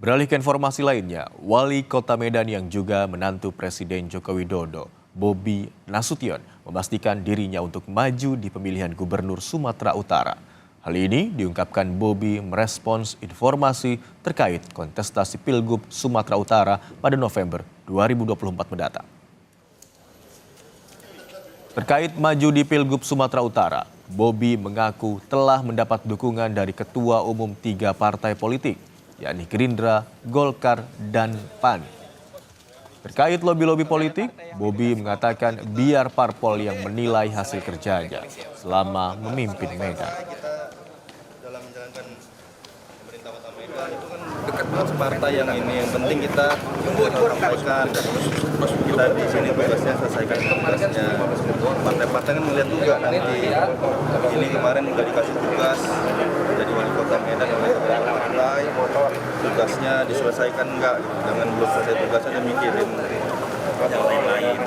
Beralih ke informasi lainnya, Wali Kota Medan yang juga menantu Presiden Joko Widodo, Bobi Nasution, memastikan dirinya untuk maju di pemilihan Gubernur Sumatera Utara. Hal ini diungkapkan Bobi merespons informasi terkait kontestasi Pilgub Sumatera Utara pada November 2024 mendatang. Terkait maju di Pilgub Sumatera Utara, Bobi mengaku telah mendapat dukungan dari Ketua Umum 3 partai politik, yakni Gerindra, Golkar, dan PAN. Terkait lobi-lobi politik, Bobi mengatakan biar parpol yang menilai hasil kerjanya selama memimpin Medan. Dalam menjalankan pemerintah Kota Medan itu kan dekat banget partai yang ini. Yang penting kita sampaikan, terus kita di sini tugasnya selesaikan tugasnya. Partai-partai kan melihat juga nanti. Ini kemarin udah dikasih tugas jadi wali kota Medan oleh partai, tugasnya diselesaikan enggak? Jangan belum selesai tugasnya mikirin yang lain-lain.